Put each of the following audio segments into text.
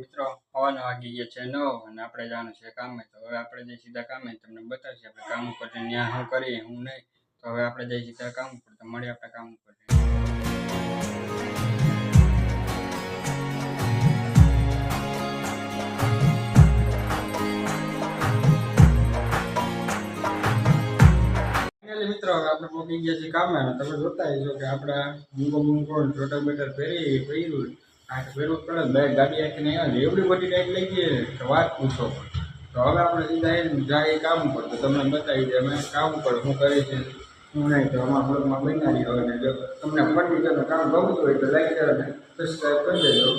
મિત્રો હવાના વાગી ગયા છે 9 અને આપણે જવાનું છે કામે. તો હવે આપણે જઈ સીધા કામે, તમને બતાવશે આપણે કામ ઉપર ત્યાં શું કરીએ હું નહીં. તો હવે આપણે જઈ સીધા કામ ઉપર, તો મળીએ આપણે કામ ઉપર. મિત્રો આપણે પહોંચી ગયા છીએ કામે. તમે જોતા હશો કે આપણા મૂંગો ચોટર બેટર પહેર્યું આ ફેરવું પડે બે ગાડી આખીને આવ્યા એવડી બધી ટાઈપ લઈ ગઈ કે વાત પૂછો. તો હવે આપણે સીધા જાય કામ ઉપર, તો તમને બતાવી દે અમે કામ ઉપર શું કરીએ છીએ શું નહીં. તો અમારા બ્લોગમાં બનાવી હોય ને જો તમને ફર્નિચરનું કામ ગમતું હોય તો લાઈક કરો ને સબસ્ક્રાઈબ કરી દેજો.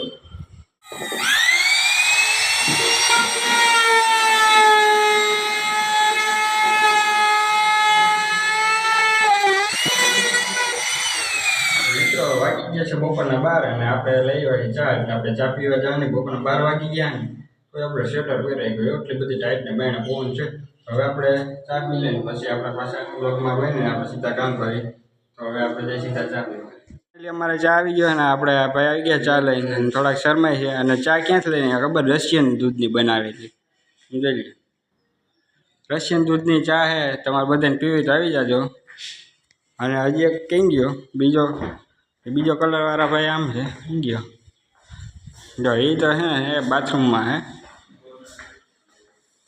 વાગી ગયા છે બપોરના 12 અને આપણે લઈ વાળી ચા. એટલે આપણે ચા પીવા જવાની. બપોરના 12 વાગી ગયા ને તો આપણે સ્વેટર પહેરાઈ ગયો, એટલી બધી ટાઈટ ને બાયણે પવન છે. હવે આપણે ચા પી લઈને પછી આપણે પાછા બ્લોગમાં બહીને આપણે સીધા કામ કરી. તો હવે આપણે જઈ સીધા ચા પીવા. એટલે અમારે ચા આવી ગયો ને આપણે ભાઈ આવી ગયા ચા લઈને. થોડાક શરમાય છે અને ચા ક્યાંથી લઈને ખબર, રશિયન દૂધની બનાવેલી. સમજાય, રશિયન દૂધની ચા છે. તમારે બધાને પીવી તો આવી જાજો. અને હજી એક કઈ ગયો બીજો કલરવાળા ભાઈ આમ છે ગયો જો એ તો હે બાથરૂમમાં હે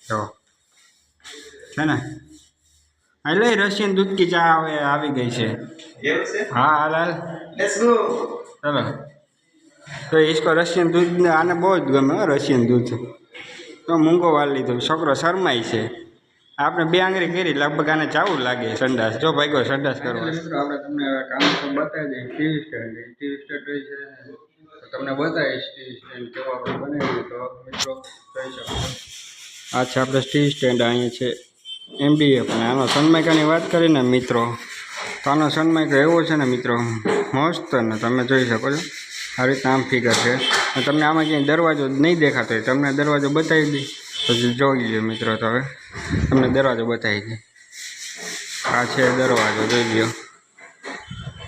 જો છે ને. એટલે રશિયન દૂધ કી ચા હવે આવી ગઈ છે. હા હાલ ચલો. તો इसको રશિયન દૂધ આને બહુ જ ગમે રશિયન દૂધ. તો મૂંગો વાળ લીધો, છોકરો શરમાય છે. આપણે બે આંગળી કરી લગભગ આને ચાવું લાગે સંડાસ. જો ભાઈ સંડાસ કરવા. મિત્રો આપણે તમને કામ તો બતાવી દઈએ. ટીવી સ્ટેન્ડ હોય છે તો તમને બતાવીશ ટીવી સ્ટેન્ડ કેવો આપણે બનાવીએ. તો મિત્રો જોઈ શકો આ છે આપણે ટીવી સ્ટેન્ડ. અહીંયા છે MDF અને આનો સનમાઇકાની વાત કરીને મિત્રો તો આનો સનમાઇકો એવો છે ને મિત્રો મસ્ત. ને તમે જોઈ શકો છો આ રીતના આમ ફિગર છે. અને તમને આમાં ક્યાંય દરવાજો નહીં દેખાતો હોય તમને દરવાજો બતાવી દઈ તો જોઈ લો મિત્રો. તો હવે તમને દરવાજો બતાવી દઈએ. આ છે દરવાજો જોઈ લો.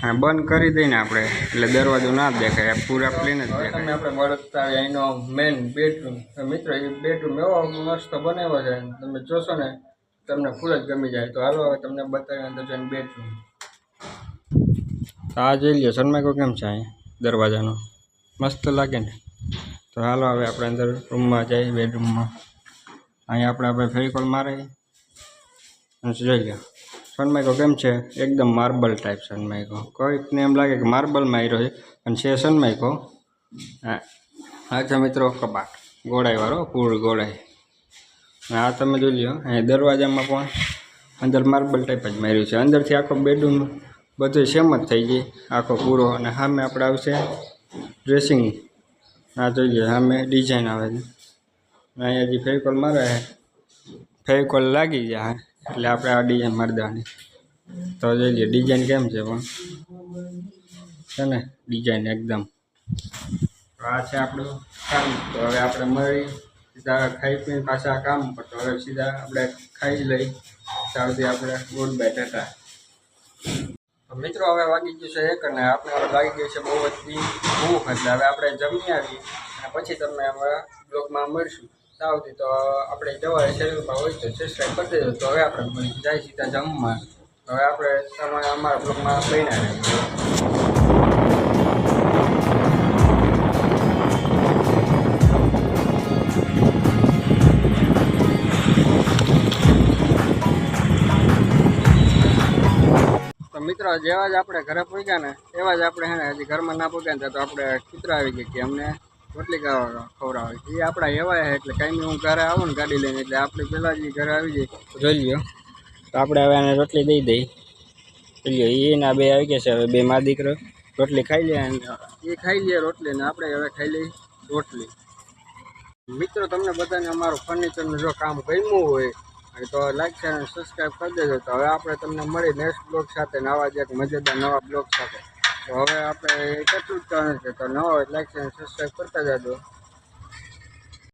અને બંધ કરી દઈને આપણે એટલે દરવાજો ના દેખાય, પૂરા પ્લેન જ દેખાય. તમે આપણે મળતા એનો મેન બેડરૂમ. મિત્રો એ બેડરૂમ એવો મસ્ત બનાવ્યો છે, તમે જોશો ને તમને ફૂલ જ ગમી જાય. તો હાલો હવે તમને બતાવી અંદર જઈને બેડરૂમ. આ જોઈ લો સનમાઇકો કેમ છે અહીંયા દરવાજાનો, મસ્ત લાગે ને. તો હાલો હવે આપણે અંદર રૂમમાં જઈએ બેડરૂમમાં. અહીંયા આપણે ફેવિકોલ મારે અને જોઈ લો સનમાઇકો કેમ છે એકદમ માર્બલ ટાઈપ સનમાઇકો. કોઈકને એમ લાગે કે માર્બલમાં આવ્યો છે અને છે સનમાઇકો. હા છે મિત્રો કબાટ ગોળાઈવાળો પૂર ગોળાઈ. આ તમે જોઈ લો અહીંયા દરવાજામાં પણ અંદર માર્બલ ટાઈપ જ માર્યું છે. અંદરથી આખો બેડરૂમ બધું સેમ જ થઈ ગઈ આખો પૂરો. અને સામે આપણે આવશે ડ્રેસિંગ. આ જોઈ લો સામે ડિઝાઇન આવે છે. અહીંયા જે ફેવિકોલ મારે ફેવિકોલ લાગી જાય એટલે આપણે આ ડિઝાઇન મારી દેવાની. તો જોઈ લો ડિઝાઇન કેમ છે પણ છે ને ડિઝાઇન એકદમ. આ છે આપણું કામ. તો હવે આપણે મળી સીધા ખાઈ પીને પાછા કામ પર. તો હવે સીધા આપણે ખાઈ લઈ ત્યારથી આપણે ગુડ બાય ટાટા. મિત્રો હવે વાગી ગયું છે 1 અને આપણે હવે લાગી ગયું છે બહુ જ ભૂખ. એટલે હવે આપણે જમી આવી અને પછી તમને અમારા બ્લોગમાં મળીશું. આવતી તો આપણે જવાય શેરમાં હોય તો સબસ્ક્રાઈબ કરી દેજો. તો હવે આપણે જાય સીધા જમવા. તો હવે આપણે અમારા બ્લોગમાં બન્યા રહીએ. મિત્રો જેવા જ આપણે ઘરે પહોંચ્યા ને એવા જ આપણે હે ને હજી ઘરમાં ના પહોંચ્યા ને તો આપણે કૂતરા આવી ગયા કે અમને રોટલી ખવડાવે. એ આપણા એવા છે એટલે કાંઈ હું ઘરે આવું ને ગાડી લઈને એટલે આપણે પહેલાં જ ઘરે આવી જઈએ. જોઈ લ્યો તો આપણે હવે એને રોટલી દઈ દઈ. જોઈ લ્યો એના બે આવી ગયા છે. હવે બે મા દીકરો રોટલી ખાઈ લે. એ ખાઈ લે રોટલી ને આપણે હવે ખાઈ લઈ રોટલી. મિત્રો તમને બધાને અમારું ફર્નિચરનું જો કામ ગમ્યું હોય તો લાઈક શેર અને સબસ્ક્રાઈબ કરી દેજો. તો હવે આપણે તમને મળી નેક્સ્ટ બ્લોગ સાથે નવા જ એક મજેદાર નવા બ્લોગ સાથે. તો હવે આપણે કેટલું જ કહે છે તો નવા લાઈક શેર અને સબસ્ક્રાઈબ કરતા જજો.